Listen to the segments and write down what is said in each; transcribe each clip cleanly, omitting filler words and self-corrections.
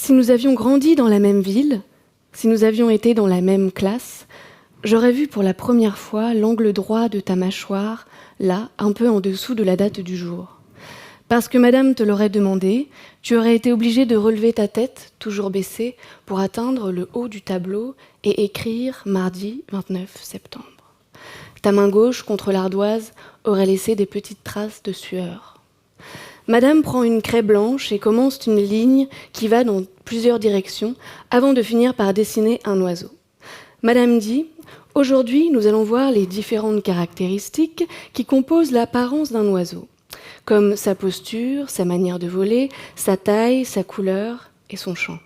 Si nous avions grandi dans la même ville, si nous avions été dans la même classe, j'aurais vu pour la première fois l'angle droit de ta mâchoire, là, un peu en dessous de la date du jour. Parce que madame te l'aurait demandé, tu aurais été obligé de relever ta tête, toujours baissée, pour atteindre le haut du tableau et écrire mardi 29 septembre. Ta main gauche contre l'ardoise aurait laissé des petites traces de sueur. Madame prend une craie blanche et commence une ligne qui va dans plusieurs directions avant de finir par dessiner un oiseau. Madame dit « Aujourd'hui, nous allons voir les différentes caractéristiques qui composent l'apparence d'un oiseau, comme sa posture, sa manière de voler, sa taille, sa couleur et son chant. »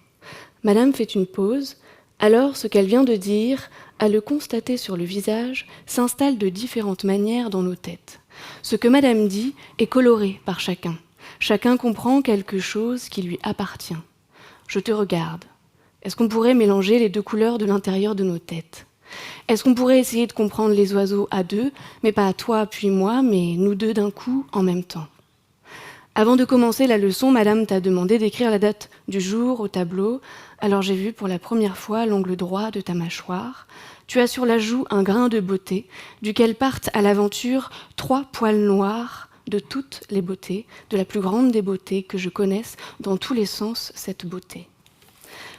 Madame fait une pause, alors ce qu'elle vient de dire, à le constater sur le visage, s'installe de différentes manières dans nos têtes. Ce que madame dit est coloré par chacun. Chacun comprend quelque chose qui lui appartient. Je te regarde. Est-ce qu'on pourrait mélanger les deux couleurs de l'intérieur de nos têtes ? Est-ce qu'on pourrait essayer de comprendre les oiseaux à deux, mais pas à toi puis moi, mais nous deux d'un coup en même temps ? Avant de commencer la leçon, madame t'a demandé d'écrire la date du jour au tableau. Alors j'ai vu pour la première fois l'angle droit de ta mâchoire. Tu as sur la joue un grain de beauté, duquel partent à l'aventure 3 poils noirs de toutes les beautés, de la plus grande des beautés que je connaisse dans tous les sens cette beauté.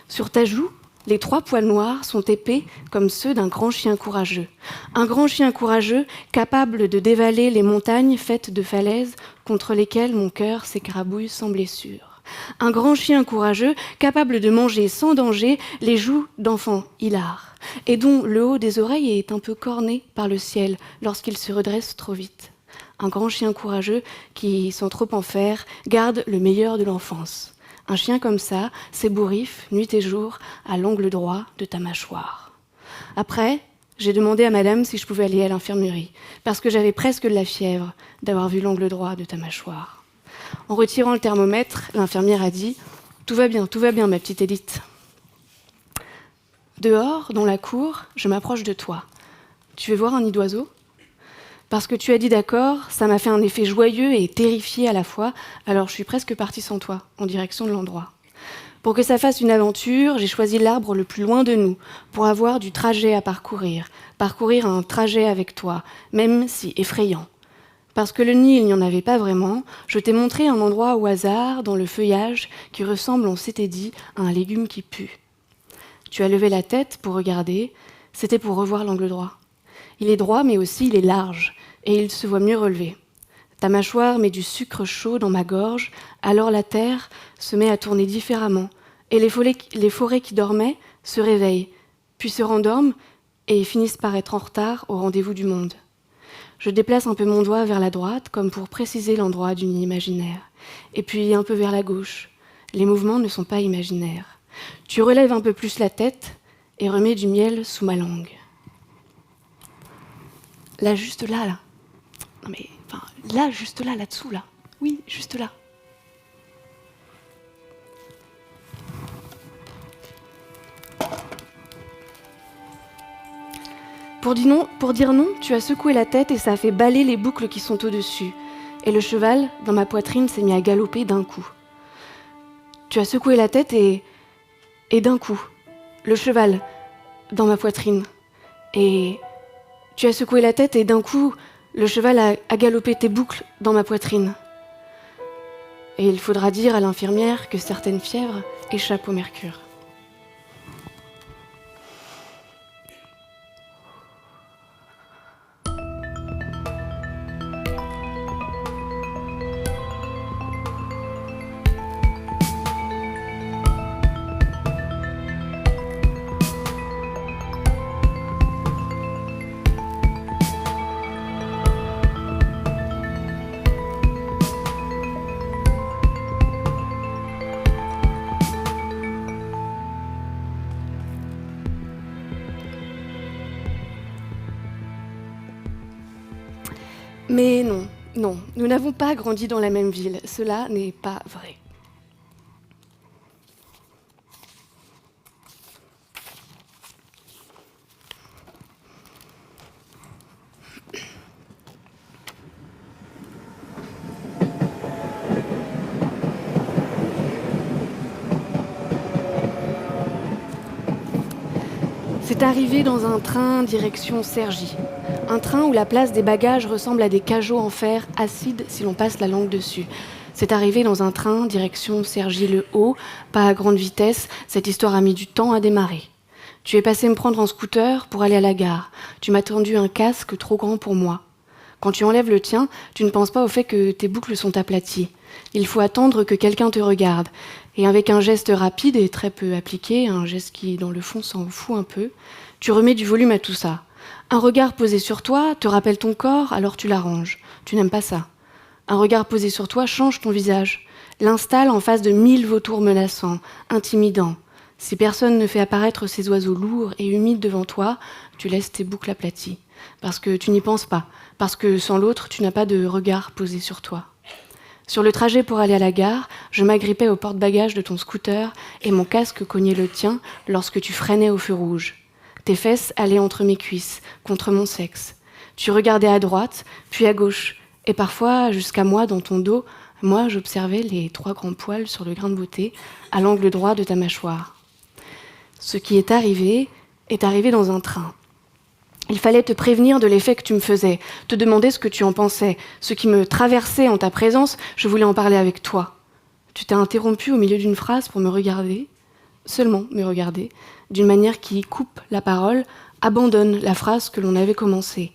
Sur ta joue, les 3 poils noirs sont épais comme ceux d'un grand chien courageux. Un grand chien courageux capable de dévaler les montagnes faites de falaises contre lesquelles mon cœur s'écrabouille sans blessure. Un grand chien courageux capable de manger sans danger les joues d'enfants hilars et dont le haut des oreilles est un peu corné par le ciel lorsqu'il se redresse trop vite. Un grand chien courageux qui, sans trop en faire, garde le meilleur de l'enfance. Un chien comme ça s'ébouriffe, nuit et jour, à l'angle droit de ta mâchoire. Après, j'ai demandé à madame si je pouvais aller à l'infirmerie, parce que j'avais presque de la fièvre d'avoir vu l'angle droit de ta mâchoire. En retirant le thermomètre, l'infirmière a dit « Tout va bien, ma petite Édith. » Dehors, dans la cour, je m'approche de toi. Tu veux voir un nid d'oiseau ? Parce que tu as dit d'accord, ça m'a fait un effet joyeux et terrifié à la fois, alors je suis presque partie sans toi, en direction de l'endroit. Pour que ça fasse une aventure, j'ai choisi l'arbre le plus loin de nous, pour avoir du trajet à parcourir un trajet avec toi, même si effrayant. Parce que le nid, il n'y en avait pas vraiment, je t'ai montré un endroit au hasard, dans le feuillage, qui ressemble, on s'était dit, à un légume qui pue. Tu as levé la tête pour regarder, c'était pour revoir l'angle droit. Il est droit, mais aussi il est large, et il se voit mieux relevé. Ta mâchoire met du sucre chaud dans ma gorge, alors la terre se met à tourner différemment, et les forêts qui dormaient se réveillent, puis se rendorment et finissent par être en retard au rendez-vous du monde. Je déplace un peu mon doigt vers la droite, comme pour préciser l'endroit du nid imaginaire, et puis un peu vers la gauche. Les mouvements ne sont pas imaginaires. Tu relèves un peu plus la tête et remets du miel sous ma langue. Là, juste là, là. Non mais, enfin, là, juste là, là-dessous, là. Oui, juste là. Pour dire non, tu as secoué la tête et ça a fait bâler les boucles qui sont au-dessus. Et le cheval, dans ma poitrine, s'est mis à galoper d'un coup. Tu as secoué la tête et d'un coup, le cheval, dans ma poitrine. Et tu as secoué la tête et d'un coup, le cheval a galopé tes boucles dans ma poitrine. Et il faudra dire à l'infirmière que certaines fièvres échappent au mercure. Mais non, nous n'avons pas grandi dans la même ville. Cela n'est pas vrai. C'est arrivé dans un train direction Cergy. Un train où la place des bagages ressemble à des cajots en fer acides si l'on passe la langue dessus. C'est arrivé dans un train direction Cergy-le-Haut, pas à grande vitesse, cette histoire a mis du temps à démarrer. Tu es passé me prendre en scooter pour aller à la gare. Tu m'as tendu un casque trop grand pour moi. Quand tu enlèves le tien, tu ne penses pas au fait que tes boucles sont aplaties. Il faut attendre que quelqu'un te regarde. Et avec un geste rapide et très peu appliqué, un geste qui, dans le fond, s'en fout un peu, tu remets du volume à tout ça. Un regard posé sur toi te rappelle ton corps, alors tu l'arranges. Tu n'aimes pas ça. Un regard posé sur toi change ton visage, l'installe en face de 1000 vautours menaçants, intimidants. Si personne ne fait apparaître ces oiseaux lourds et humides devant toi, tu laisses tes boucles aplaties. Parce que tu n'y penses pas, parce que sans l'autre, tu n'as pas de regard posé sur toi. Sur le trajet pour aller à la gare, je m'agrippais au porte-bagages de ton scooter et mon casque cognait le tien lorsque tu freinais au feu rouge. Tes fesses allaient entre mes cuisses, contre mon sexe. Tu regardais à droite, puis à gauche, et parfois jusqu'à moi dans ton dos, moi j'observais les 3 grands poils sur le grain de beauté à l'angle droit de ta mâchoire. Ce qui est arrivé dans un train. Il fallait te prévenir de l'effet que tu me faisais, te demander ce que tu en pensais. Ce qui me traversait en ta présence, je voulais en parler avec toi. Tu t'es interrompu au milieu d'une phrase pour me regarder, seulement me regarder, d'une manière qui coupe la parole, abandonne la phrase que l'on avait commencée.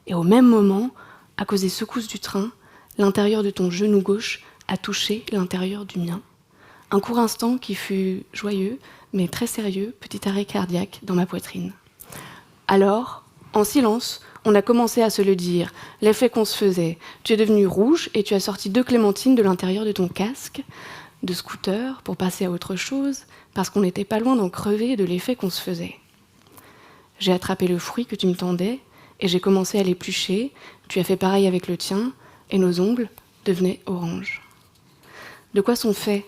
Et au même moment, à cause des secousses du train, l'intérieur de ton genou gauche a touché l'intérieur du mien. Un court instant qui fut joyeux, mais très sérieux, petit arrêt cardiaque dans ma poitrine. Alors, en silence, on a commencé à se le dire, l'effet qu'on se faisait. Tu es devenue rouge et tu as sorti 2 clémentines de l'intérieur de ton casque, de scooter, pour passer à autre chose, parce qu'on n'était pas loin d'en crever de l'effet qu'on se faisait. J'ai attrapé le fruit que tu me tendais et j'ai commencé à l'éplucher. Tu as fait pareil avec le tien et nos ongles devenaient orange. De quoi sont faits,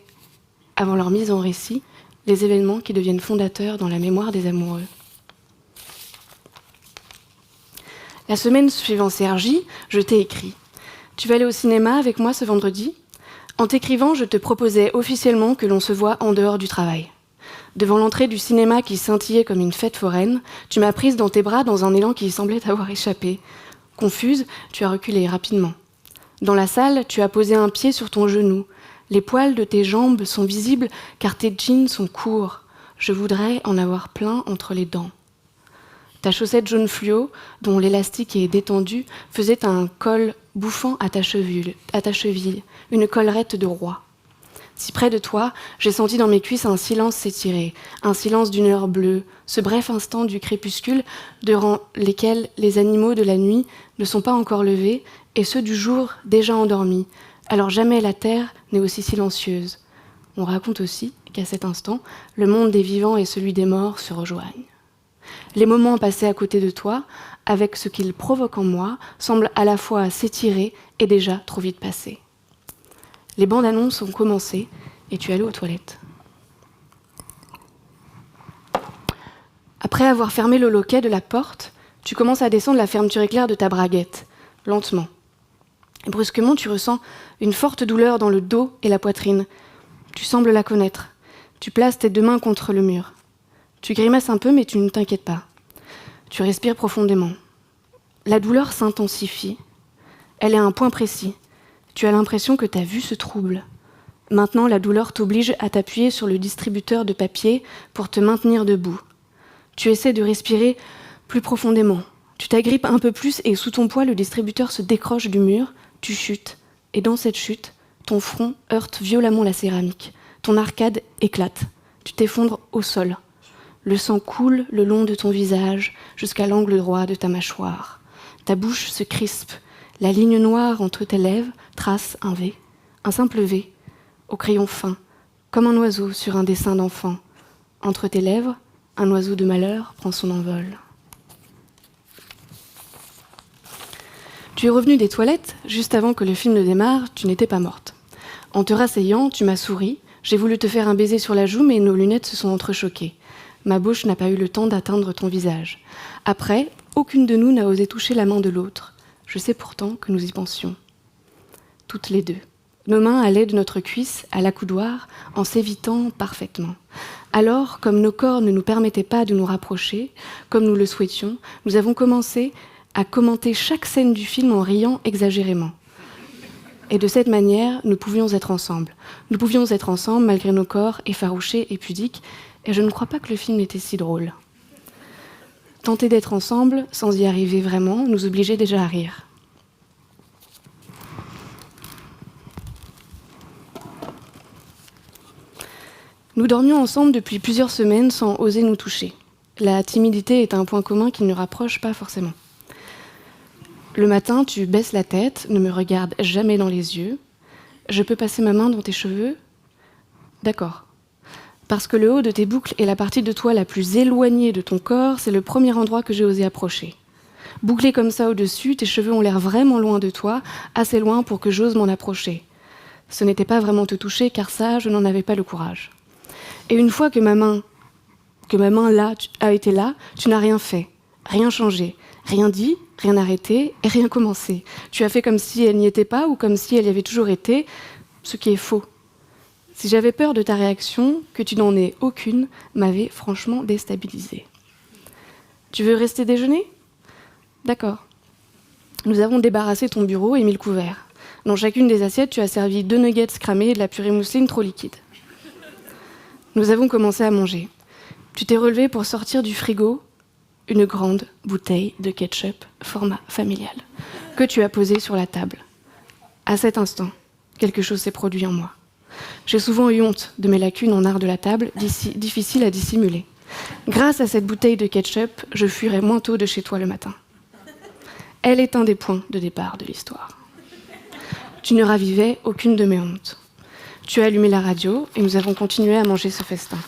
avant leur mise en récit, les événements qui deviennent fondateurs dans la mémoire des amoureux. La semaine suivant Cergy, je t'ai écrit. Tu vas aller au cinéma avec moi ce vendredi ? En t'écrivant, je te proposais officiellement que l'on se voit en dehors du travail. Devant l'entrée du cinéma qui scintillait comme une fête foraine, tu m'as prise dans tes bras dans un élan qui semblait t'avoir échappé. Confuse, tu as reculé rapidement. Dans la salle, tu as posé un pied sur ton genou. Les poils de tes jambes sont visibles car tes jeans sont courts. Je voudrais en avoir plein entre les dents. Ta chaussette jaune fluo, dont l'élastique est détendu, faisait un col bouffant à ta cheville, une collerette de roi. Si près de toi, j'ai senti dans mes cuisses un silence s'étirer, un silence d'une heure bleue, ce bref instant du crépuscule durant lesquels les animaux de la nuit ne sont pas encore levés et ceux du jour déjà endormis. Alors jamais la terre n'est aussi silencieuse. On raconte aussi qu'à cet instant, le monde des vivants et celui des morts se rejoignent. Les moments passés à côté de toi, avec ce qu'ils provoquent en moi, semblent à la fois s'étirer et déjà trop vite passer. Les bandes annonces ont commencé et tu es allé aux toilettes. Après avoir fermé le loquet de la porte, tu commences à descendre la fermeture éclair de ta braguette, lentement. Et brusquement, tu ressens une forte douleur dans le dos et la poitrine. Tu sembles la connaître. Tu places tes 2 mains contre le mur. Tu grimaces un peu, mais tu ne t'inquiètes pas. Tu respires profondément. La douleur s'intensifie. Elle est à un point précis. Tu as l'impression que ta vue se trouble. Maintenant, la douleur t'oblige à t'appuyer sur le distributeur de papier pour te maintenir debout. Tu essaies de respirer plus profondément. Tu t'agrippes un peu plus et sous ton poids, le distributeur se décroche du mur. Tu chutes. Et dans cette chute, ton front heurte violemment la céramique. Ton arcade éclate. Tu t'effondres au sol. Le sang coule le long de ton visage jusqu'à l'angle droit de ta mâchoire. Ta bouche se crispe. La ligne noire entre tes lèvres trace un V, un simple V, au crayon fin, comme un oiseau sur un dessin d'enfant. Entre tes lèvres, un oiseau de malheur prend son envol. Tu es revenue des toilettes juste avant que le film ne démarre, tu n'étais pas morte. En te rasseyant, tu m'as souri, j'ai voulu te faire un baiser sur la joue, mais nos lunettes se sont entrechoquées. Ma bouche n'a pas eu le temps d'atteindre ton visage. Après, aucune de nous n'a osé toucher la main de l'autre. Je sais pourtant que nous y pensions. Toutes les deux. Nos mains allaient de notre cuisse à l'accoudoir en s'évitant parfaitement. Alors, comme nos corps ne nous permettaient pas de nous rapprocher, comme nous le souhaitions, nous avons commencé à commenter chaque scène du film en riant exagérément. Et de cette manière, nous pouvions être ensemble. Nous pouvions être ensemble malgré nos corps effarouchés et pudiques, et je ne crois pas que le film était si drôle. Tenter d'être ensemble, sans y arriver vraiment, nous obligeait déjà à rire. Nous dormions ensemble depuis plusieurs semaines sans oser nous toucher. La timidité est un point commun qui ne nous rapproche pas forcément. Le matin, tu baisses la tête, ne me regardes jamais dans les yeux. Je peux passer ma main dans tes cheveux ? D'accord. Parce que le haut de tes boucles est la partie de toi la plus éloignée de ton corps, c'est le premier endroit que j'ai osé approcher. Bouclés comme ça au-dessus, tes cheveux ont l'air vraiment loin de toi, assez loin pour que j'ose m'en approcher. Ce n'était pas vraiment te toucher, car ça, je n'en avais pas le courage. Et une fois que ma main là a été là, tu n'as rien fait, rien changé, rien dit, rien arrêté et rien commencé. Tu as fait comme si elle n'y était pas ou comme si elle y avait toujours été, ce qui est faux. Si j'avais peur de ta réaction, que tu n'en aies aucune, m'avait franchement déstabilisée. Tu veux rester déjeuner ? D'accord. Nous avons débarrassé ton bureau et mis le couvert. Dans chacune des assiettes, tu as servi 2 nuggets cramés et de la purée mousseline trop liquide. Nous avons commencé à manger. Tu t'es relevé pour sortir du frigo une grande bouteille de ketchup format familial que tu as posée sur la table. À cet instant, quelque chose s'est produit en moi. J'ai souvent eu honte de mes lacunes en art de la table, difficiles à dissimuler. Grâce à cette bouteille de ketchup, je fuirai moins tôt de chez toi le matin. Elle est un des points de départ de l'histoire. Tu ne ravivais aucune de mes hontes. Tu as allumé la radio et nous avons continué à manger ce festin.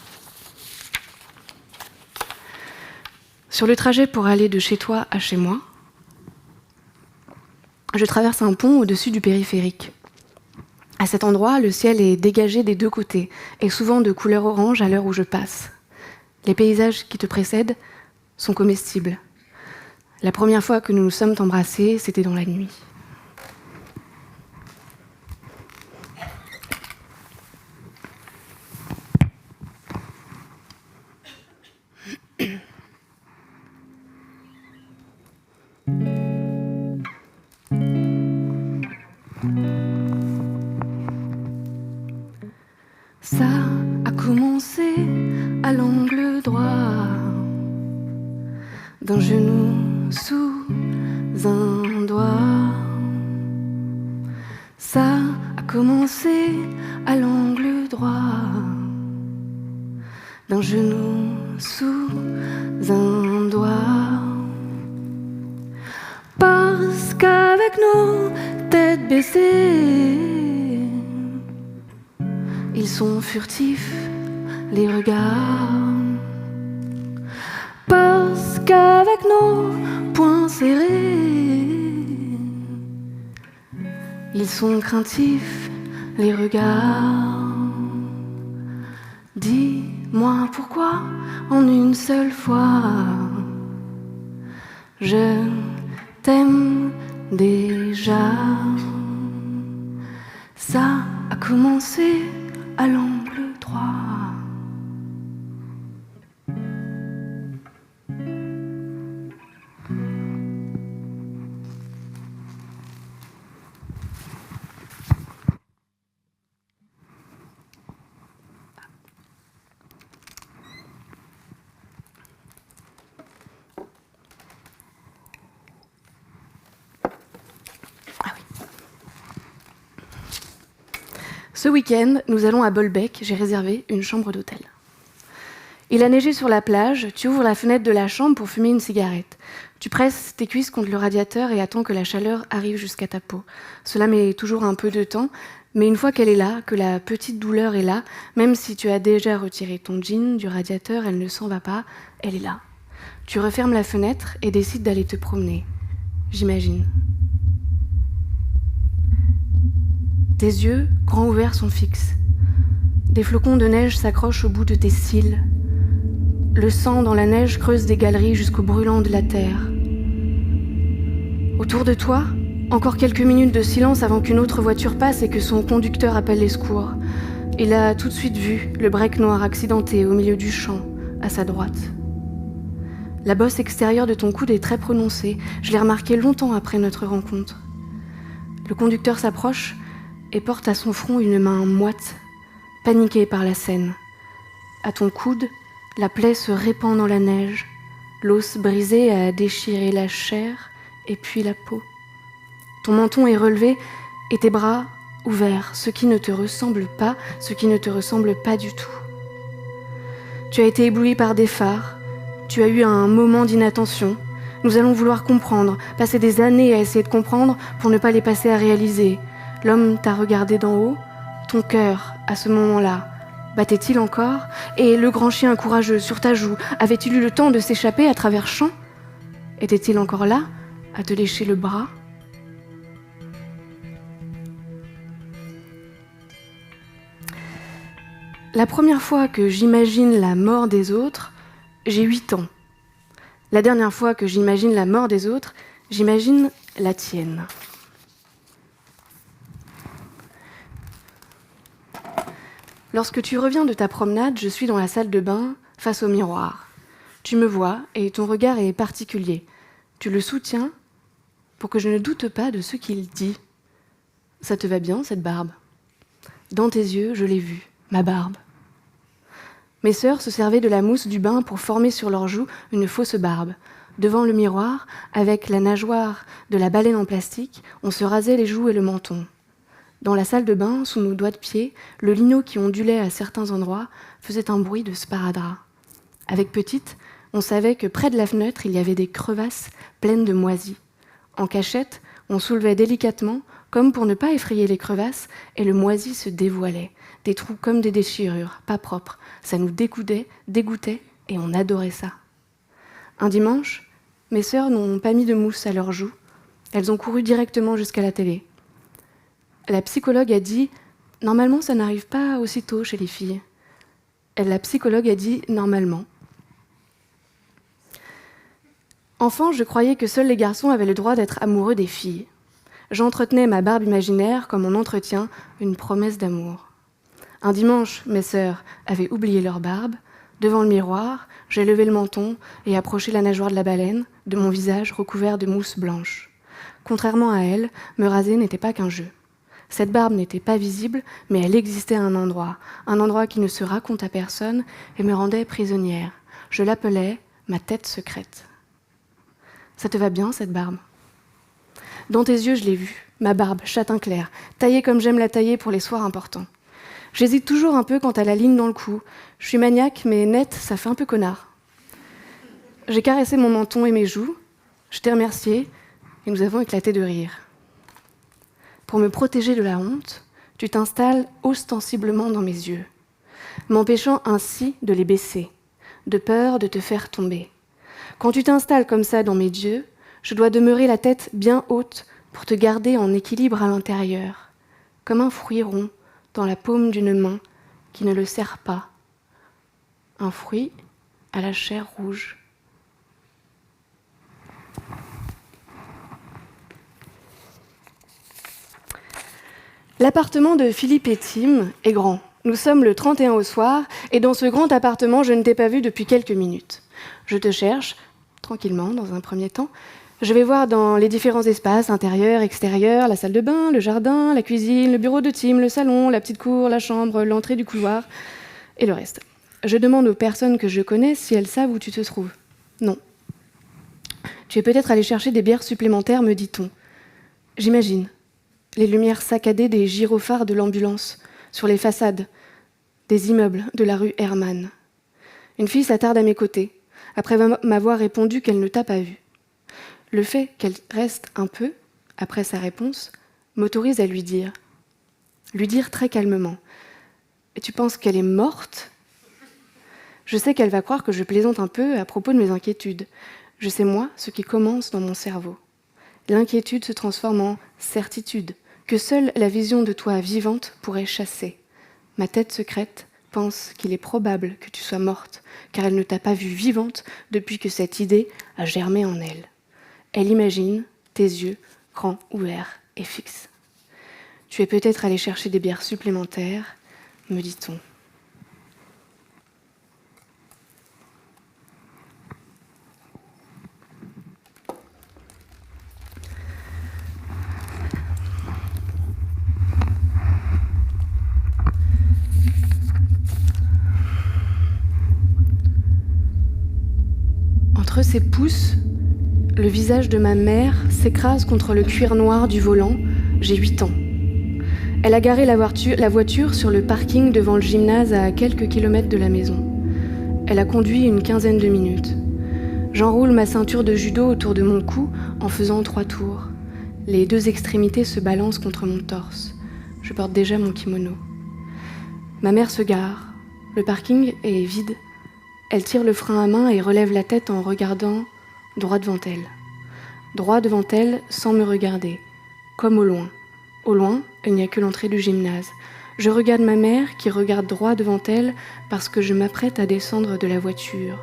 Sur le trajet pour aller de chez toi à chez moi, je traverse un pont au-dessus du périphérique. À cet endroit, le ciel est dégagé des 2 côtés et souvent de couleur orange à l'heure où je passe. Les paysages qui te précèdent sont comestibles. La première fois que nous nous sommes embrassés, c'était dans la nuit. Ça a commencé à l'angle droit d'un genou sous un doigt. Ça a commencé à l'angle droit d'un genou sous un doigt. Parce qu'avec nos têtes baissées, ils sont furtifs, les regards. Parce qu'avec nos poings serrés, ils sont craintifs, les regards. Dis-moi pourquoi, en une seule fois, je t'aime déjà. Ça a commencé à l'angle droit. Ce week-end, nous allons à Bolbec, j'ai réservé une chambre d'hôtel. Il a neigé sur la plage, tu ouvres la fenêtre de la chambre pour fumer une cigarette. Tu presses tes cuisses contre le radiateur et attends que la chaleur arrive jusqu'à ta peau. Cela met toujours un peu de temps, mais une fois qu'elle est là, que la petite douleur est là, même si tu as déjà retiré ton jean du radiateur, elle ne s'en va pas, elle est là. Tu refermes la fenêtre et décides d'aller te promener. J'imagine. Tes yeux, grands ouverts, sont fixes. Des flocons de neige s'accrochent au bout de tes cils. Le sang dans la neige creuse des galeries jusqu'au brûlant de la terre. Autour de toi, Encore quelques minutes de silence avant qu'une autre voiture passe et que son conducteur appelle les secours. Il a tout de suite vu le break noir accidenté au milieu du champ, à sa droite. La bosse extérieure de ton coude est très prononcée. Je l'ai remarqué longtemps après notre rencontre. Le conducteur s'approche et porte à son front une main moite, paniquée par la scène. À ton coude, la plaie se répand dans la neige. L'os brisé a déchiré la chair et puis la peau. Ton menton est relevé et tes bras ouverts, ce qui ne te ressemble pas du tout. Tu as été ébloui par des phares, tu as eu un moment d'inattention. Nous allons vouloir comprendre, passer des années à essayer de comprendre pour ne pas les passer à réaliser. L'homme t'a regardé d'en haut, ton cœur, à ce moment-là, battait-il encore? Et le grand chien courageux sur ta joue, avait-il eu le temps de s'échapper à travers champs? Était-il encore là, à te lécher le bras? La première fois que j'imagine la mort des autres, j'ai 8 ans. La dernière fois que j'imagine la mort des autres, j'imagine la tienne. Lorsque tu reviens de ta promenade, je suis dans la salle de bain, face au miroir. Tu me vois et ton regard est particulier. Tu le soutiens pour que je ne doute pas de ce qu'il dit. Ça te va bien, cette barbe? Dans tes yeux, je l'ai vue, ma barbe. Mes sœurs se servaient de la mousse du bain pour former sur leurs joues une fausse barbe. Devant le miroir, avec la nageoire de la baleine en plastique, on se rasait les joues et le menton. Dans la salle de bain, sous nos doigts de pied, le lino qui ondulait à certains endroits faisait un bruit de sparadrap. Avec Petite, on savait que près de la fenêtre, il y avait des crevasses pleines de moisis. En cachette, on soulevait délicatement, comme pour ne pas effrayer les crevasses, et le moisi se dévoilait. Des trous comme des déchirures, pas propres. Ça nous dégoûtait, et on adorait ça. Un dimanche, mes sœurs n'ont pas mis de mousse à leurs joues. Elles ont couru directement jusqu'à la télé. La psychologue a dit « Normalement, ça n'arrive pas aussitôt chez les filles. » La psychologue a dit « Normalement. » Enfant, je croyais que seuls les garçons avaient le droit d'être amoureux des filles. J'entretenais ma barbe imaginaire comme on entretient une promesse d'amour. Un dimanche, mes sœurs avaient oublié leur barbe. Devant le miroir, j'ai levé le menton et approché la nageoire de la baleine de mon visage recouvert de mousse blanche. Contrairement à elle, me raser n'était pas qu'un jeu. Cette barbe n'était pas visible, mais elle existait à un endroit qui ne se raconte à personne et me rendait prisonnière. Je l'appelais ma tête secrète. Ça te va bien, cette barbe? Dans tes yeux, je l'ai vue, ma barbe, châtain clair, taillée comme j'aime la tailler pour les soirs importants. J'hésite toujours un peu quant à la ligne dans le cou. Je suis maniaque, mais nette, ça fait un peu connard. J'ai caressé mon menton et mes joues, je t'ai remercié, et nous avons éclaté de rire. Pour me protéger de la honte, tu t'installes ostensiblement dans mes yeux, m'empêchant ainsi de les baisser, de peur de te faire tomber. Quand tu t'installes comme ça dans mes yeux, je dois demeurer la tête bien haute pour te garder en équilibre à l'intérieur, comme un fruit rond dans la paume d'une main qui ne le serre pas. Un fruit à la chair rouge. L'appartement de Philippe et Tim est grand. Nous sommes le 31 au soir, et dans ce grand appartement, je ne t'ai pas vu depuis quelques minutes. Je te cherche, tranquillement, dans un premier temps. Je vais voir dans les différents espaces, intérieur, extérieur, la salle de bain, le jardin, la cuisine, le bureau de Tim, le salon, la petite cour, la chambre, l'entrée du couloir, et le reste. Je demande aux personnes que je connais si elles savent où tu te trouves. Non. Tu es peut-être allé chercher des bières supplémentaires, me dit-on. J'imagine. Les lumières saccadées des gyrophares de l'ambulance, sur les façades des immeubles de la rue Hermann. Une fille s'attarde à mes côtés, après m'avoir répondu qu'elle ne t'a pas vu. Le fait qu'elle reste un peu, après sa réponse, m'autorise à lui dire très calmement « Et tu penses qu'elle est morte ?» Je sais qu'elle va croire que je plaisante un peu à propos de mes inquiétudes. Je sais, moi, ce qui commence dans mon cerveau. L'inquiétude se transforme en certitude, que seule la vision de toi vivante pourrait chasser. Ma tête secrète pense qu'il est probable que tu sois morte, car elle ne t'a pas vue vivante depuis que cette idée a germé en elle. Elle imagine tes yeux grand, ouvert et fixe. Tu es peut-être allé chercher des bières supplémentaires, me dit-on. Entre ses pouces, le visage de ma mère s'écrase contre le cuir noir du volant. J'ai 8 ans. Elle a garé la voiture sur le parking devant le gymnase à quelques kilomètres de la maison. Elle a conduit une quinzaine de minutes. J'enroule ma ceinture de judo autour de mon cou en faisant 3 tours. Les 2 extrémités se balancent contre mon torse. Je porte déjà mon kimono. Ma mère se gare. Le parking est vide. Elle tire le frein à main et relève la tête en regardant droit devant elle. Droit devant elle sans me regarder, comme au loin. Au loin, il n'y a que l'entrée du gymnase. Je regarde ma mère qui regarde droit devant elle parce que je m'apprête à descendre de la voiture.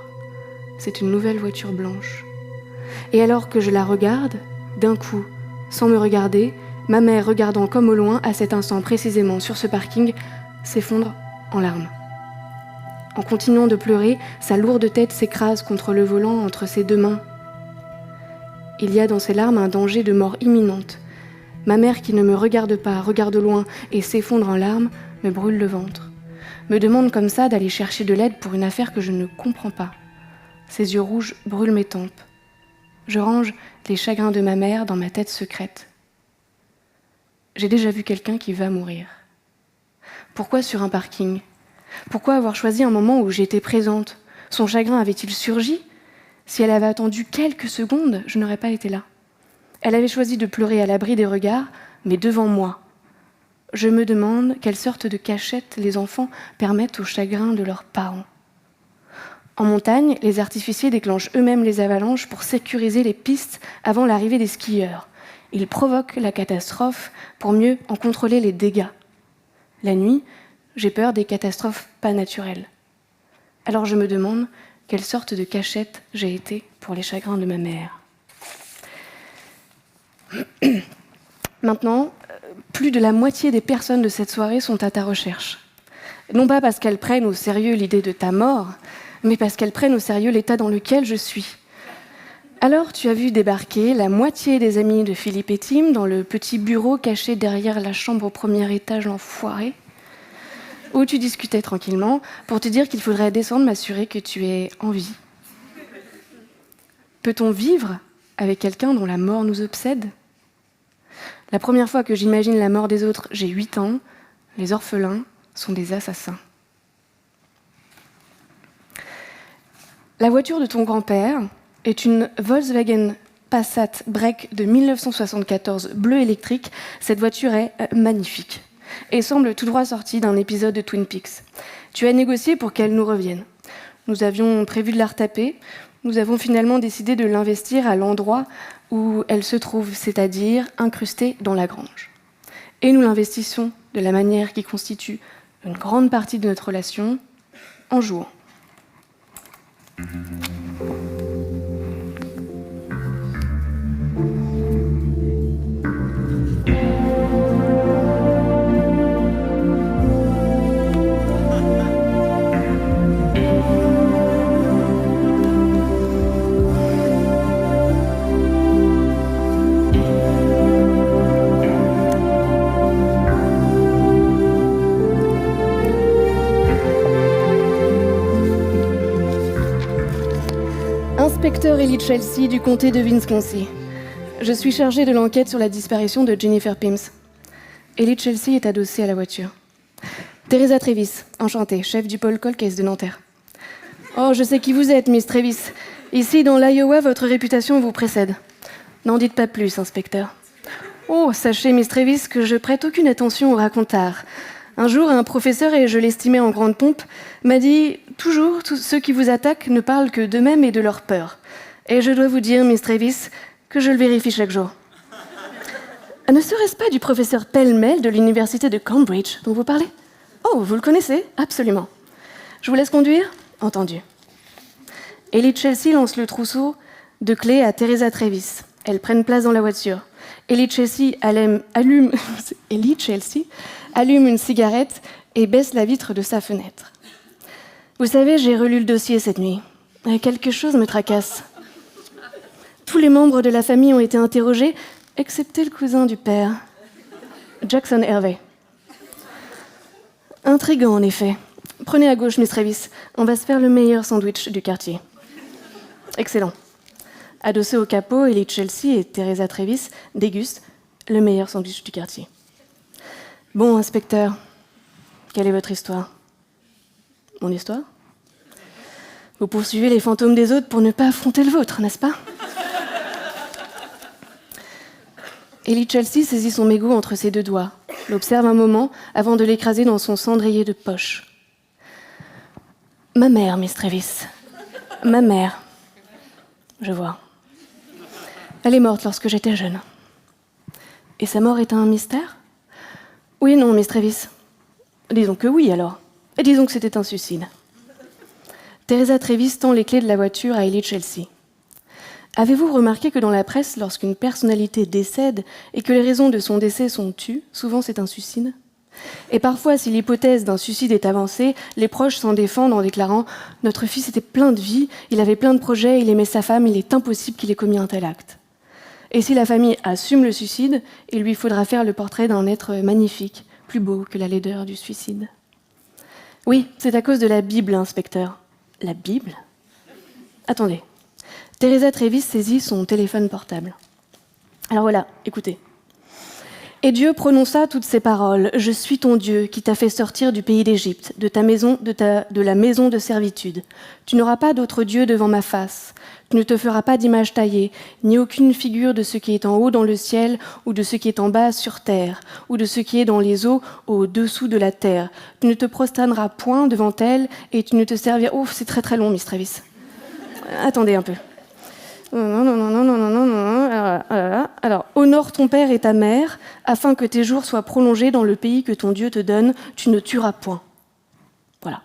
C'est une nouvelle voiture blanche. Et alors que je la regarde, d'un coup, sans me regarder, ma mère, regardant comme au loin, à cet instant précisément sur ce parking, s'effondre en larmes. En continuant de pleurer, sa lourde tête s'écrase contre le volant entre ses 2 mains. Il y a dans ses larmes un danger de mort imminente. Ma mère qui ne me regarde pas, regarde loin et s'effondre en larmes, me brûle le ventre. Me demande comme ça d'aller chercher de l'aide pour une affaire que je ne comprends pas. Ses yeux rouges brûlent mes tempes. Je range les chagrins de ma mère dans ma tête secrète. J'ai déjà vu quelqu'un qui va mourir. Pourquoi sur un parking ? Pourquoi avoir choisi un moment où j'étais présente ? Son chagrin avait-il surgi ? Si elle avait attendu quelques secondes, je n'aurais pas été là. Elle avait choisi de pleurer à l'abri des regards, mais devant moi. Je me demande quelle sorte de cachette les enfants permettent au chagrin de leurs parents. En montagne, les artificiers déclenchent eux-mêmes les avalanches pour sécuriser les pistes avant l'arrivée des skieurs. Ils provoquent la catastrophe pour mieux en contrôler les dégâts. La nuit, j'ai peur des catastrophes pas naturelles. Alors je me demande quelle sorte de cachette j'ai été pour les chagrins de ma mère. Maintenant, plus de la moitié des personnes de cette soirée sont à ta recherche. Non pas parce qu'elles prennent au sérieux l'idée de ta mort, mais parce qu'elles prennent au sérieux l'état dans lequel je suis. Alors tu as vu débarquer la moitié des amis de Philippe et Tim dans le petit bureau caché derrière la chambre au premier étage enfoiré, où tu discutais tranquillement pour te dire qu'il faudrait descendre m'assurer que tu es en vie. Peut-on vivre avec quelqu'un dont la mort nous obsède ? La première fois que j'imagine la mort des autres, j'ai 8 ans. Les orphelins sont des assassins. La voiture de ton grand-père est une Volkswagen Passat Break de 1974 bleu électrique. Cette voiture est magnifique et semble tout droit sortie d'un épisode de Twin Peaks. Tu as négocié pour qu'elle nous revienne. Nous avions prévu de la retaper. Nous avons finalement décidé de l'investir à l'endroit où elle se trouve, c'est-à-dire incrustée dans la grange. Et nous l'investissons de la manière qui constitue une grande partie de notre relation, en jouant. Inspecteur Ellie Chelsea du comté de Wisconsin. Je suis chargée de l'enquête sur la disparition de Jennifer Pims. Ellie Chelsea est adossée à la voiture. Teresa Trevis, enchantée, chef du pôle Cold Case de Nanterre. Oh, je sais qui vous êtes, Miss Trevis. Ici, dans l'Iowa, votre réputation vous précède. N'en dites pas plus, inspecteur. Oh, sachez, Miss Trevis, que je prête aucune attention aux racontards. Un jour, un professeur, et je l'estimais en grande pompe, m'a dit « Toujours, tous ceux qui vous attaquent ne parlent que d'eux-mêmes et de leur peur. » Et je dois vous dire, Miss Trevis, que je le vérifie chaque jour. Ne serait-ce pas du professeur Pellmell de l'université de Cambridge dont vous parlez ? Oh, vous le connaissez ? Absolument. Je vous laisse conduire ? Entendu. Ellie Chelsea lance le trousseau de clés à Teresa Trevis. Elles prennent place dans la voiture. Ellie Chelsea allume une cigarette et baisse la vitre de sa fenêtre. Vous savez, j'ai relu le dossier cette nuit. Quelque chose me tracasse. Tous les membres de la famille ont été interrogés, excepté le cousin du père, Jackson Hervey. Intriguant, en effet. Prenez à gauche, Miss Travis. On va se faire le meilleur sandwich du quartier. Excellent. Adossés au capot, Ellie Chelsea et Teresa Travis dégustent le meilleur sandwich du quartier. Bon, inspecteur, quelle est votre histoire ? Mon histoire ? Vous poursuivez les fantômes des autres pour ne pas affronter le vôtre, n'est-ce pas ? Ellie Chelsea saisit son mégot entre ses deux doigts, l'observe un moment avant de l'écraser dans son cendrier de poche. Ma mère, Miss Travis. Ma mère. Je vois. Elle est morte lorsque j'étais jeune. Et sa mort est un mystère ? Oui et non, Miss Travis. Disons que oui, alors. Et disons que c'était un suicide. Teresa Travis tend les clés de la voiture à Ellie Chelsea. Avez-vous remarqué que dans la presse, lorsqu'une personnalité décède et que les raisons de son décès sont tues, souvent c'est un suicide ? Et parfois, si l'hypothèse d'un suicide est avancée, les proches s'en défendent en déclarant « Notre fils était plein de vie, il avait plein de projets, il aimait sa femme, il est impossible qu'il ait commis un tel acte. » Et si la famille assume le suicide, il lui faudra faire le portrait d'un être magnifique, plus beau que la laideur du suicide. Oui, c'est à cause de la Bible, inspecteur. La Bible ? Attendez. Teresa Travis saisit son téléphone portable. Alors voilà, écoutez. Et Dieu prononça toutes ces paroles. « Je suis ton Dieu qui t'a fait sortir du pays d'Égypte, de la maison de servitude. Tu n'auras pas d'autre Dieu devant ma face. Tu ne te feras pas d'image taillée, ni aucune figure de ce qui est en haut dans le ciel, ou de ce qui est en bas sur terre, ou de ce qui est dans les eaux au-dessous de la terre. Tu ne te prosterneras point devant elle, et tu ne te serviras... » Ouf, c'est très très long, Miss Travis. Attendez un peu. Alors, honore ton père et ta mère, afin que tes jours soient prolongés dans le pays que ton Dieu te donne. Tu ne tueras point. Voilà.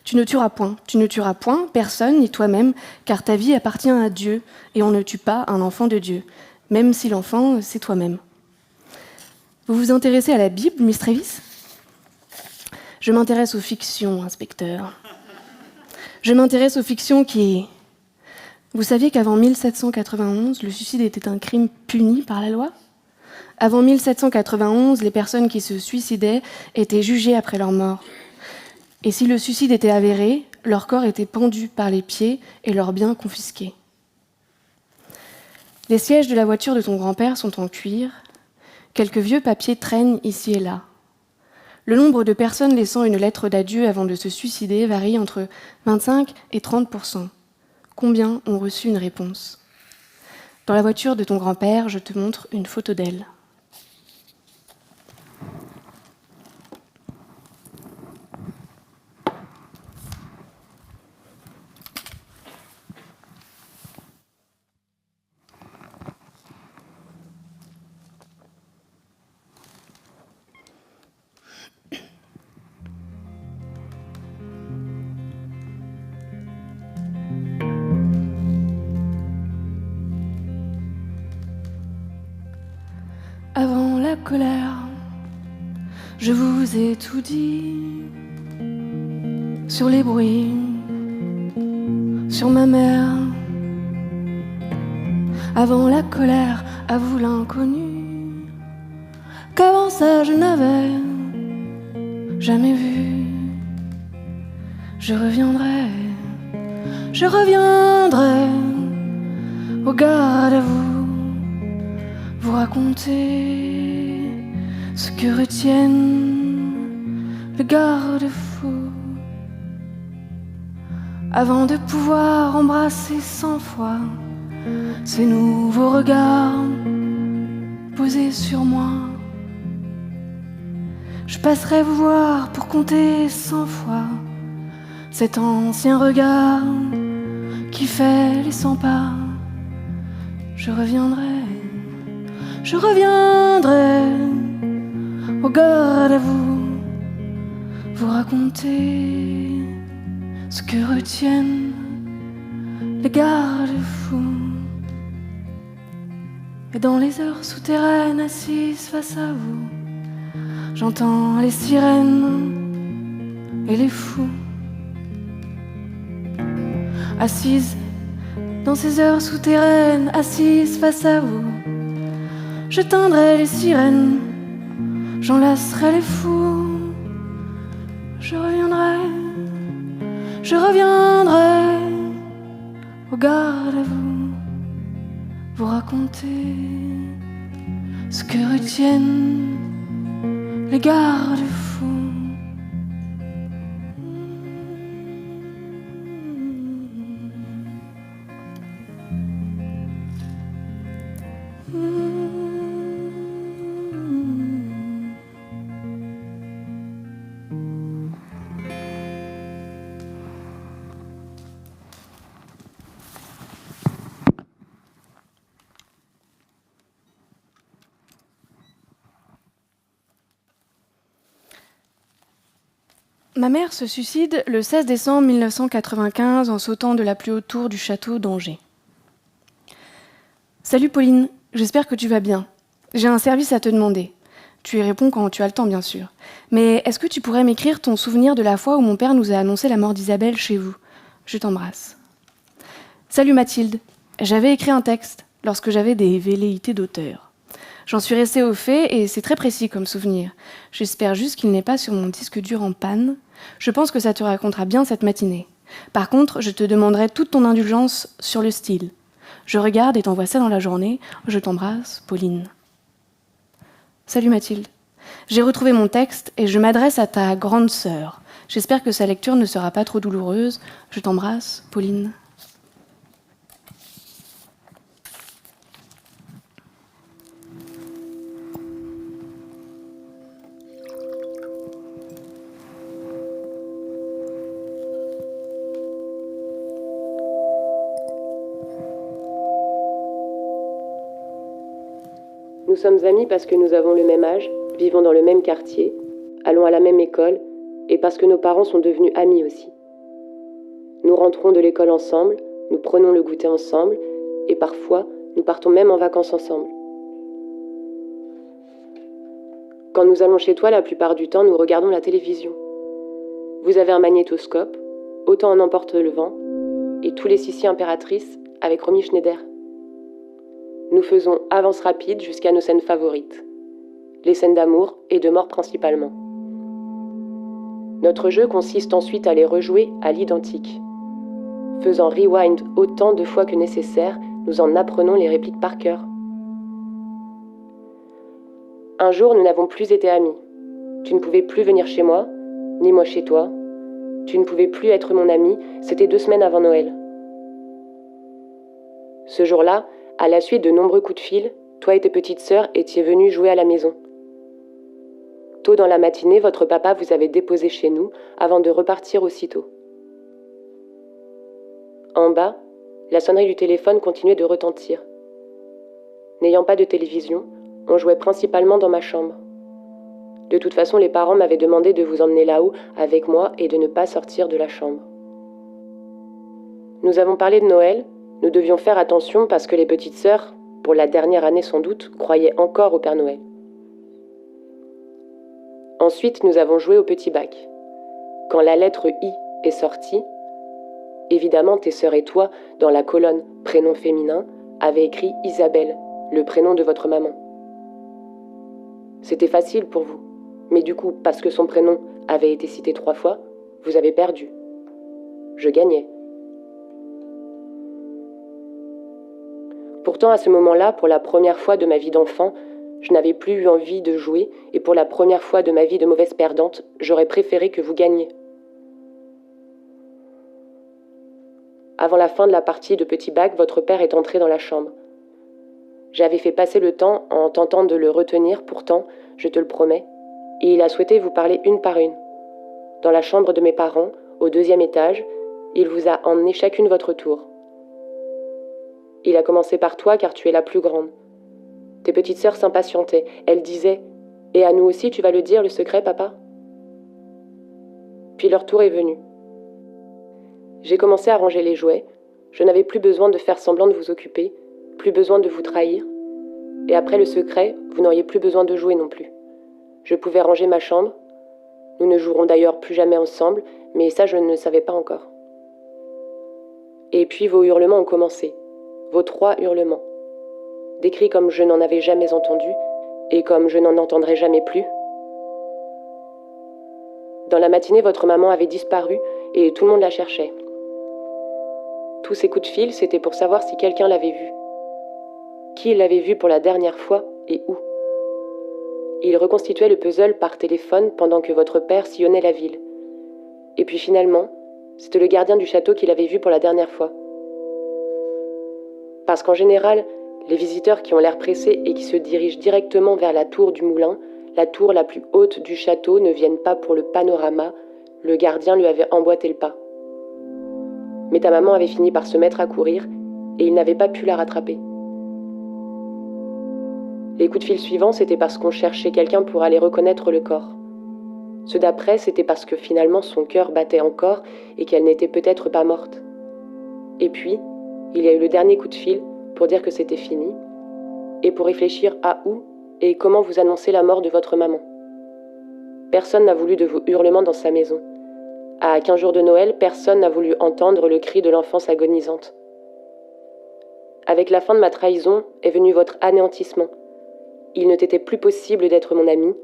Tu ne tueras point. Tu ne tueras point personne, ni toi-même, car ta vie appartient à Dieu, et on ne tue pas un enfant de Dieu, même si l'enfant, c'est toi-même. Vous vous intéressez à la Bible, Miss Travis ? Je m'intéresse aux fictions, inspecteur. Je m'intéresse aux fictions qui... Vous saviez qu'avant 1791, le suicide était un crime puni par la loi ? Avant 1791, les personnes qui se suicidaient étaient jugées après leur mort. Et si le suicide était avéré, leur corps était pendu par les pieds et leurs biens confisqués. Les sièges de la voiture de ton grand-père sont en cuir. Quelques vieux papiers traînent ici et là. Le nombre de personnes laissant une lettre d'adieu avant de se suicider varie entre 25 et 30%. Combien ont reçu une réponse ? Dans la voiture de ton grand-père, je te montre une photo d'elle. Avant la colère, je vous ai tout dit sur les bruits, sur ma mère. Avant la colère, à vous l'inconnu, qu'avant ça je n'avais jamais vu. Je reviendrai au garde à vous raconter ce que retiennent le garde-fou. Avant de pouvoir embrasser 100 fois ces nouveaux regards posés sur moi, je passerai vous voir pour compter 100 fois cet ancien regard qui fait les 100 pas. Je reviendrai au garde à vous raconter ce que retiennent les garde-fous. Et dans les heures souterraines, assise face à vous, j'entends les sirènes et les fous. Assise dans ces heures souterraines, assise face à vous, je teindrai les sirènes, j'enlacerai les fous. Je reviendrai au garde à vous raconter ce que retiennent les gardes-fous. Ma mère se suicide le 16 décembre 1995 en sautant de la plus haute tour du château d'Angers. Salut Pauline, j'espère que tu vas bien. J'ai un service à te demander. Tu y réponds quand tu as le temps, bien sûr. Mais est-ce que tu pourrais m'écrire ton souvenir de la fois où mon père nous a annoncé la mort d'Isabelle chez vous ? Je t'embrasse. Salut Mathilde, j'avais écrit un texte lorsque j'avais des velléités d'auteur. J'en suis restée au fait et c'est très précis comme souvenir. J'espère juste qu'il n'est pas sur mon disque dur en panne. Je pense que ça te racontera bien cette matinée. Par contre, je te demanderai toute ton indulgence sur le style. Je regarde et t'envoie ça dans la journée. Je t'embrasse, Pauline. Salut Mathilde. J'ai retrouvé mon texte et je m'adresse à ta grande sœur. J'espère que sa lecture ne sera pas trop douloureuse. Je t'embrasse, Pauline. Nous sommes amis parce que nous avons le même âge, vivons dans le même quartier, allons à la même école, et parce que nos parents sont devenus amis aussi. Nous rentrons de l'école ensemble, nous prenons le goûter ensemble, et parfois, nous partons même en vacances ensemble. Quand nous allons chez toi, la plupart du temps, nous regardons la télévision. Vous avez un magnétoscope, Autant en emporte le vent, et Tous les Sissi impératrices avec Romy Schneider. Nous faisons avance rapide jusqu'à nos scènes favorites. Les scènes d'amour et de mort principalement. Notre jeu consiste ensuite à les rejouer à l'identique. Faisant rewind autant de fois que nécessaire, nous en apprenons les répliques par cœur. Un jour, nous n'avons plus été amis. Tu ne pouvais plus venir chez moi, ni moi chez toi. Tu ne pouvais plus être mon ami, c'était 2 semaines avant Noël. Ce jour-là, à la suite de nombreux coups de fil, toi et tes petites sœurs étiez venus jouer à la maison. Tôt dans la matinée, votre papa vous avait déposé chez nous avant de repartir aussitôt. En bas, la sonnerie du téléphone continuait de retentir. N'ayant pas de télévision, on jouait principalement dans ma chambre. De toute façon, les parents m'avaient demandé de vous emmener là-haut avec moi et de ne pas sortir de la chambre. Nous avons parlé de Noël. Nous devions faire attention parce que les petites sœurs, pour la dernière année sans doute, croyaient encore au Père Noël. Ensuite, nous avons joué au petit bac. Quand la lettre I est sortie, évidemment tes sœurs et toi, dans la colonne prénom féminin, avez écrit Isabelle, le prénom de votre maman. C'était facile pour vous, mais du coup, parce que son prénom avait été cité 3 fois, vous avez perdu. Je gagnais. Pourtant, à ce moment-là, pour la première fois de ma vie d'enfant, je n'avais plus eu envie de jouer, et pour la première fois de ma vie de mauvaise perdante, j'aurais préféré que vous gagniez. Avant la fin de la partie de petit bac, votre père est entré dans la chambre. J'avais fait passer le temps en tentant de le retenir, pourtant, je te le promets, et il a souhaité vous parler une par une. Dans la chambre de mes parents, au 2e étage, il vous a emmené chacune votre tour. Il a commencé par toi car tu es la plus grande. Tes petites sœurs s'impatientaient. Elles disaient « Et à nous aussi tu vas le dire, le secret, papa ?» Puis leur tour est venu. J'ai commencé à ranger les jouets. Je n'avais plus besoin de faire semblant de vous occuper, plus besoin de vous trahir. Et après le secret, vous n'auriez plus besoin de jouer non plus. Je pouvais ranger ma chambre. Nous ne jouerons d'ailleurs plus jamais ensemble, mais ça je ne le savais pas encore. Et puis vos hurlements ont commencé. Vos 3 hurlements. Des cris comme je n'en avais jamais entendu, et comme je n'en entendrai jamais plus. Dans la matinée, votre maman avait disparu, et tout le monde la cherchait. Tous ces coups de fil, c'était pour savoir si quelqu'un l'avait vue. Qui l'avait vue pour la dernière fois, et où. Il reconstituait le puzzle par téléphone pendant que votre père sillonnait la ville. Et puis finalement, c'était le gardien du château qui l'avait vue pour la dernière fois. Parce qu'en général, les visiteurs qui ont l'air pressés et qui se dirigent directement vers la tour du moulin, la tour la plus haute du château, ne viennent pas pour le panorama, le gardien lui avait emboîté le pas. Mais ta maman avait fini par se mettre à courir et il n'avait pas pu la rattraper. Les coups de fil suivants, c'était parce qu'on cherchait quelqu'un pour aller reconnaître le corps. Ceux d'après, c'était parce que finalement son cœur battait encore et qu'elle n'était peut-être pas morte. Et puis, il y a eu le dernier coup de fil pour dire que c'était fini et pour réfléchir à où et comment vous annoncer la mort de votre maman. Personne n'a voulu de vos hurlements dans sa maison. À 15 jours de Noël, personne n'a voulu entendre le cri de l'enfance agonisante. Avec la fin de ma trahison est venu votre anéantissement. Il ne t'était plus possible d'être mon ami.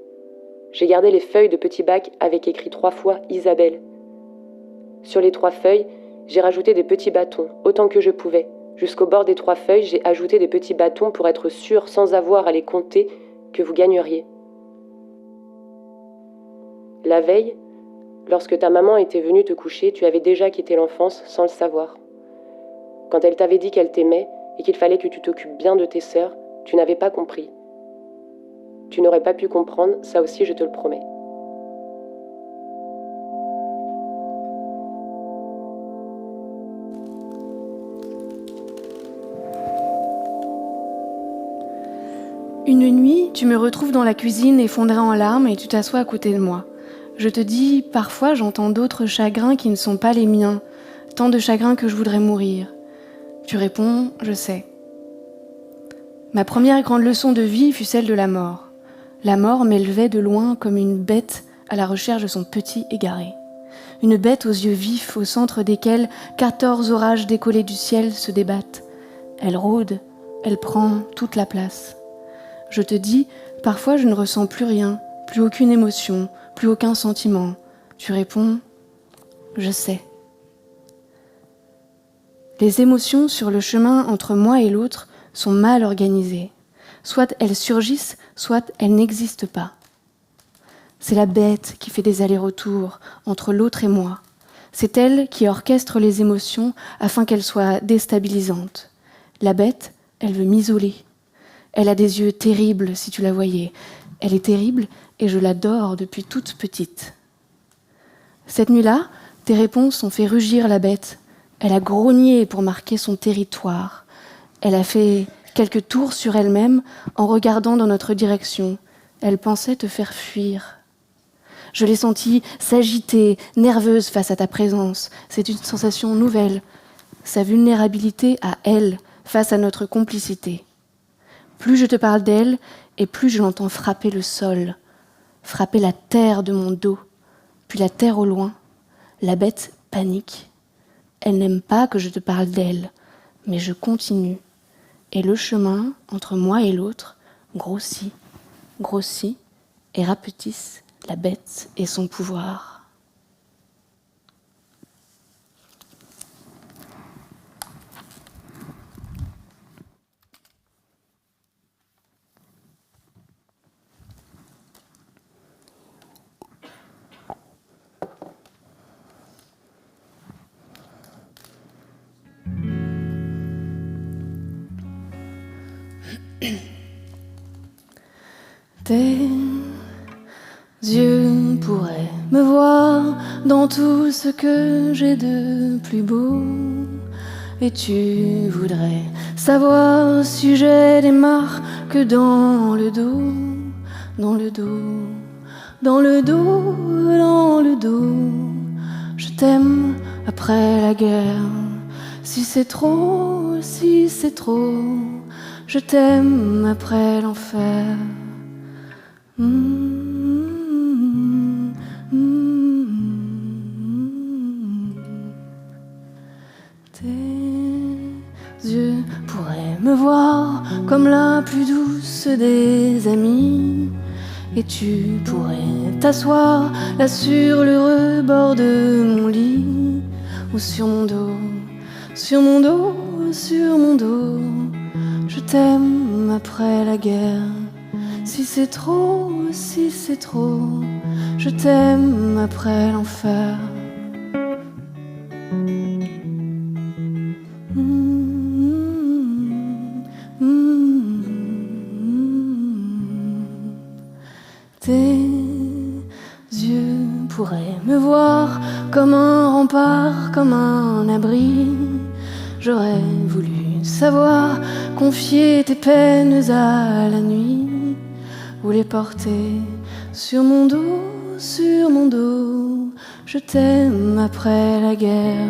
J'ai gardé les feuilles de petit bac avec écrit 3 fois Isabelle. Sur les 3 feuilles, j'ai rajouté des petits bâtons, autant que je pouvais. Jusqu'au bord des 3 feuilles, j'ai ajouté des petits bâtons pour être sûr, sans avoir à les compter, que vous gagneriez. La veille, lorsque ta maman était venue te coucher, tu avais déjà quitté l'enfance sans le savoir. Quand elle t'avait dit qu'elle t'aimait et qu'il fallait que tu t'occupes bien de tes sœurs, tu n'avais pas compris. Tu n'aurais pas pu comprendre, ça aussi je te le promets. Une nuit, tu me retrouves dans la cuisine effondrée en larmes et tu t'assois à côté de moi. Je te dis, parfois j'entends d'autres chagrins qui ne sont pas les miens, tant de chagrins que je voudrais mourir. Tu réponds, je sais. Ma première grande leçon de vie fut celle de la mort. La mort m'élevait de loin comme une bête à la recherche de son petit égaré. Une bête aux yeux vifs, au centre desquels 14 orages décollés du ciel se débattent. Elle rôde, elle prend toute la place. Je te dis, parfois je ne ressens plus rien, plus aucune émotion, plus aucun sentiment. Tu réponds, je sais. Les émotions sur le chemin entre moi et l'autre sont mal organisées. Soit elles surgissent, soit elles n'existent pas. C'est la bête qui fait des allers-retours entre l'autre et moi. C'est elle qui orchestre les émotions afin qu'elles soient déstabilisantes. La bête, elle veut m'isoler. Elle a des yeux terribles, si tu la voyais. Elle est terrible et je l'adore depuis toute petite. Cette nuit-là, tes réponses ont fait rugir la bête. Elle a grogné pour marquer son territoire. Elle a fait quelques tours sur elle-même en regardant dans notre direction. Elle pensait te faire fuir. Je l'ai sentie s'agiter, nerveuse face à ta présence. C'est une sensation nouvelle. Sa vulnérabilité à elle face à notre complicité. Plus je te parle d'elle, et plus je l'entends frapper le sol, frapper la terre de mon dos, puis la terre au loin. La bête panique. Elle n'aime pas que je te parle d'elle, mais je continue. Et le chemin entre moi et l'autre grossit, grossit et rapetisse la bête et son pouvoir. Tes yeux pourraient me voir dans tout ce que j'ai de plus beau. Et tu voudrais savoir si j'ai des marques dans le dos, dans le dos, dans le dos, dans le dos. Je t'aime après la guerre. Si c'est trop, je t'aime après l'enfer. Tes yeux pourraient me voir comme la plus douce des amies, et tu pourrais t'asseoir là sur le rebord de mon lit, ou sur mon dos, sur mon dos, sur mon dos. Je t'aime après la guerre. Si c'est trop, si c'est trop, je t'aime après l'enfer. Tes yeux pourraient me voir comme un rempart, comme un abri. J'aurais voulu savoir confier tes peines à la nuit, ou les porter sur mon dos, sur mon dos. Je t'aime après la guerre.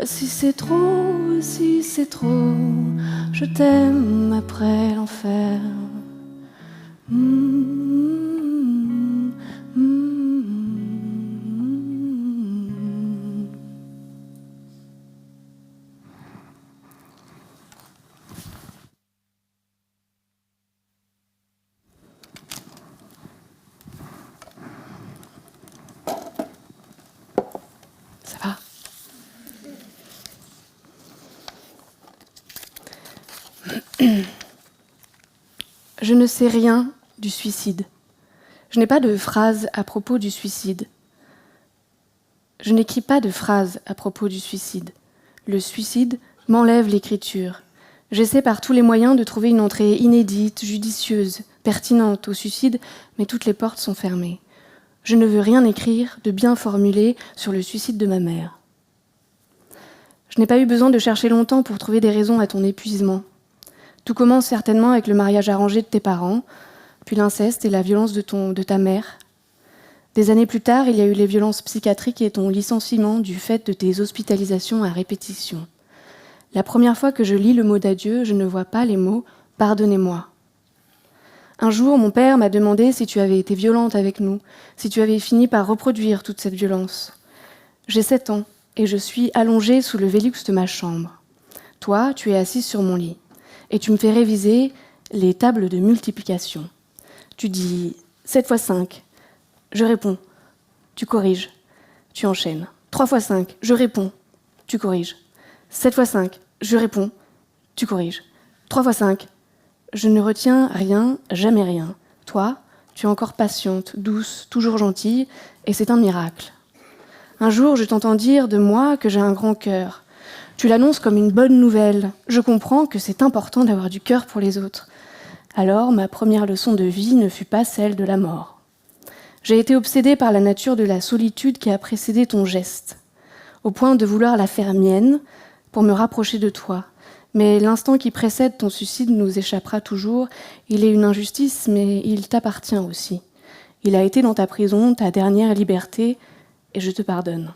Si c'est trop, si c'est trop, je t'aime après l'enfer. Ça va? Je ne sais rien du suicide. Je n'ai pas de phrase à propos du suicide. Je n'écris pas de phrase à propos du suicide. Le suicide m'enlève l'écriture. J'essaie par tous les moyens de trouver une entrée inédite, judicieuse, pertinente au suicide, mais toutes les portes sont fermées. Je ne veux rien écrire de bien formulé sur le suicide de ma mère. Je n'ai pas eu besoin de chercher longtemps pour trouver des raisons à ton épuisement. Tout commence certainement avec le mariage arrangé de tes parents, puis l'inceste et la violence de ta mère. Des années plus tard, il y a eu les violences psychiatriques et ton licenciement du fait de tes hospitalisations à répétition. La première fois que je lis le mot d'adieu, je ne vois pas les mots « pardonnez-moi ». Un jour, mon père m'a demandé si tu avais été violente avec nous, si tu avais fini par reproduire toute cette violence. J'ai 7 ans et je suis allongée sous le Velux de ma chambre. Toi, tu es assise sur mon lit et tu me fais réviser les tables de multiplication. Tu dis 7 x 5. Je réponds. Tu corriges. Tu enchaînes. 3 x 5. Je réponds. Tu corriges. 7 x 5. Je réponds. Tu corriges. 3 x 5. Je ne retiens rien, jamais rien. Toi, tu es encore patiente, douce, toujours gentille, et c'est un miracle. Un jour, je t'entends dire de moi que j'ai un grand cœur. Tu l'annonces comme une bonne nouvelle. Je comprends que c'est important d'avoir du cœur pour les autres. Alors, ma première leçon de vie ne fut pas celle de la mort. J'ai été obsédée par la nature de la solitude qui a précédé ton geste, au point de vouloir la faire mienne pour me rapprocher de toi. Mais l'instant qui précède ton suicide nous échappera toujours. Il est une injustice, mais il t'appartient aussi. Il a été dans ta prison, ta dernière liberté, et je te pardonne.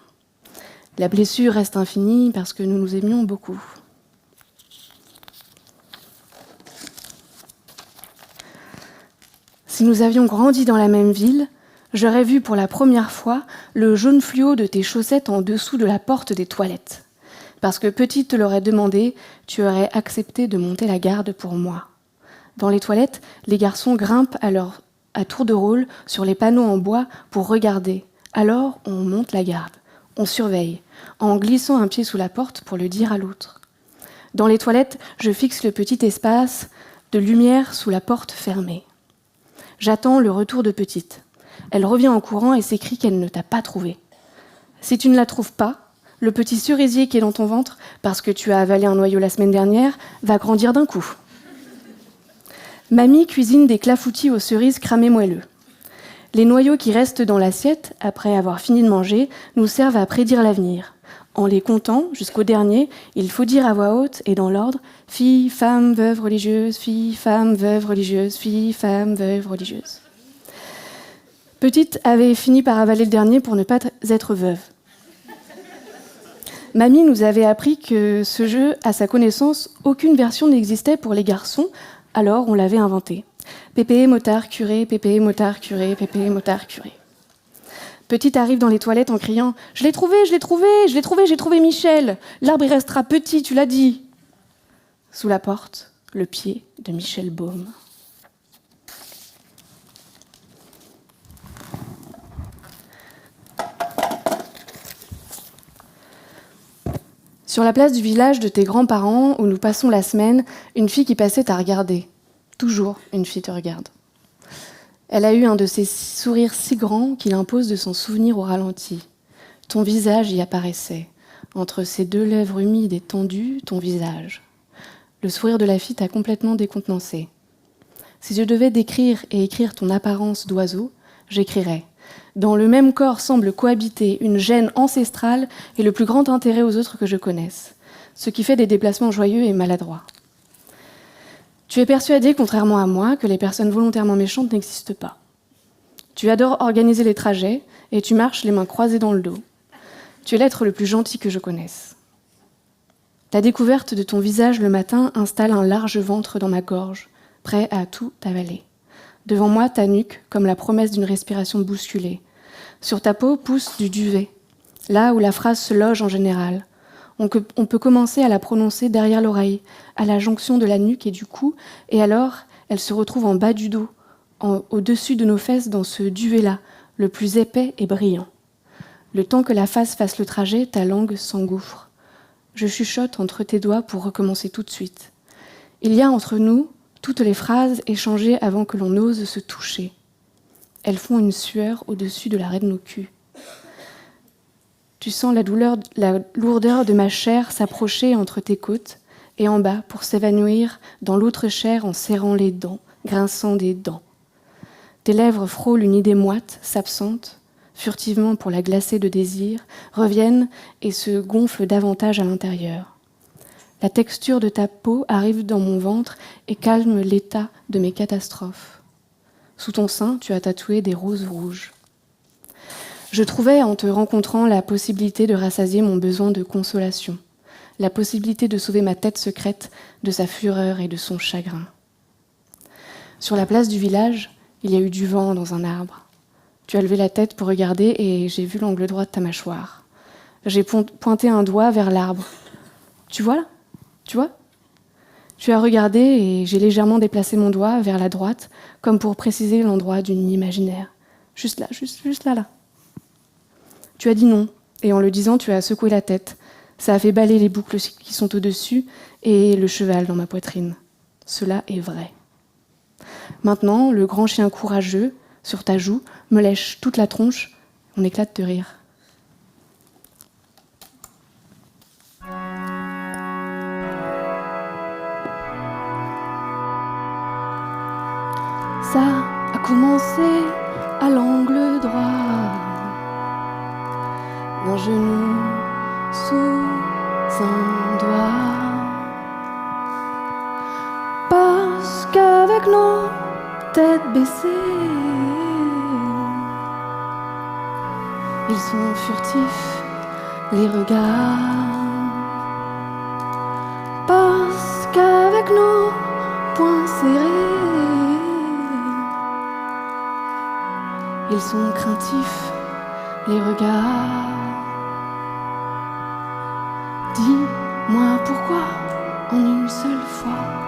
La blessure reste infinie parce que nous nous aimions beaucoup. Si nous avions grandi dans la même ville, j'aurais vu pour la première fois le jaune fluo de tes chaussettes en dessous de la porte des toilettes. Parce que petite te l'aurait demandé, tu aurais accepté de monter la garde pour moi. Dans les toilettes, les garçons grimpent à tour de rôle sur les panneaux en bois pour regarder. Alors, on monte la garde, on surveille, en glissant un pied sous la porte pour le dire à l'autre. Dans les toilettes, je fixe le petit espace de lumière sous la porte fermée. J'attends le retour de petite. Elle revient en courant et s'écrie qu'elle ne t'a pas trouvé. Si tu ne la trouves pas, le petit cerisier qui est dans ton ventre, parce que tu as avalé un noyau la semaine dernière, va grandir d'un coup. Mamie cuisine des clafoutis aux cerises cramées moelleux. Les noyaux qui restent dans l'assiette, après avoir fini de manger, nous servent à prédire l'avenir. En les comptant jusqu'au dernier, il faut dire à voix haute et dans l'ordre « fille, femme, veuve religieuse, fille, femme, veuve religieuse, fille, femme, veuve religieuse ». Petite avait fini par avaler le dernier pour ne pas être veuve. Mamie nous avait appris que ce jeu, à sa connaissance, aucune version n'existait pour les garçons, alors on l'avait inventé. Pépé, motard, curé, pépé, motard, curé, pépé, motard, curé. Petite arrive dans les toilettes en criant « Je l'ai trouvé, je l'ai trouvé, je l'ai trouvé, j'ai trouvé Michel. L'arbre il restera petit, tu l'as dit. » Sous la porte, le pied de Michel Baume. Sur la place du village de tes grands-parents, où nous passons la semaine, une fille qui passait t'a regardé. Toujours une fille te regarde. Elle a eu un de ces sourires si grands qu'il impose de s'en souvenir au ralenti. Ton visage y apparaissait. Entre ses deux lèvres humides et tendues, ton visage. Le sourire de la fille t'a complètement décontenancé. Si je devais décrire et écrire ton apparence d'oiseau, j'écrirais. Dans le même corps semble cohabiter une gêne ancestrale et le plus grand intérêt aux autres que je connaisse, ce qui fait des déplacements joyeux et maladroits. Tu es persuadé, contrairement à moi, que les personnes volontairement méchantes n'existent pas. Tu adores organiser les trajets et tu marches les mains croisées dans le dos. Tu es l'être le plus gentil que je connaisse. Ta découverte de ton visage le matin installe un large ventre dans ma gorge, prêt à tout avaler. Devant moi, ta nuque, comme la promesse d'une respiration bousculée. Sur ta peau pousse du duvet, là où la phrase se loge en général. On peut commencer à la prononcer derrière l'oreille, à la jonction de la nuque et du cou, et alors elle se retrouve en bas du dos, au-dessus de nos fesses dans ce duvet-là, le plus épais et brillant. Le temps que la face fasse le trajet, ta langue s'engouffre. Je chuchote entre tes doigts pour recommencer tout de suite. Il y a entre nous toutes les phrases échangées avant que l'on ose se toucher. Elles font une sueur au-dessus de l'arrêt de nos culs. Tu sens la lourdeur de ma chair s'approcher entre tes côtes et en bas pour s'évanouir dans l'autre chair en serrant les dents, grinçant des dents. Tes lèvres frôlent une idée moite, s'absentent, furtivement pour la glacer de désir, reviennent et se gonflent davantage à l'intérieur. La texture de ta peau arrive dans mon ventre et calme l'état de mes catastrophes. Sous ton sein, tu as tatoué des roses rouges. Je trouvais en te rencontrant la possibilité de rassasier mon besoin de consolation, la possibilité de sauver ma tête secrète de sa fureur et de son chagrin. Sur la place du village, il y a eu du vent dans un arbre. Tu as levé la tête pour regarder et j'ai vu l'angle droit de ta mâchoire. J'ai pointé un doigt vers l'arbre. Tu vois là ? Tu vois ? Tu as regardé et j'ai légèrement déplacé mon doigt vers la droite, comme pour préciser l'endroit d'une imaginaire. Juste là, juste là. Tu as dit non, et en le disant, tu as secoué la tête. Ça a fait bâler les boucles qui sont au-dessus et le cheval dans ma poitrine. Cela est vrai. Maintenant, le grand chien courageux, sur ta joue, me lèche toute la tronche. On éclate de rire. Ça a commencé à l'angle droit d'un genou sous un doigt. Parce qu'avec nos têtes baissées, ils sont furtifs, les regards. Parce qu'avec nos poings serrés, ils sont craintifs, les regards. Dis-moi pourquoi, en une seule fois,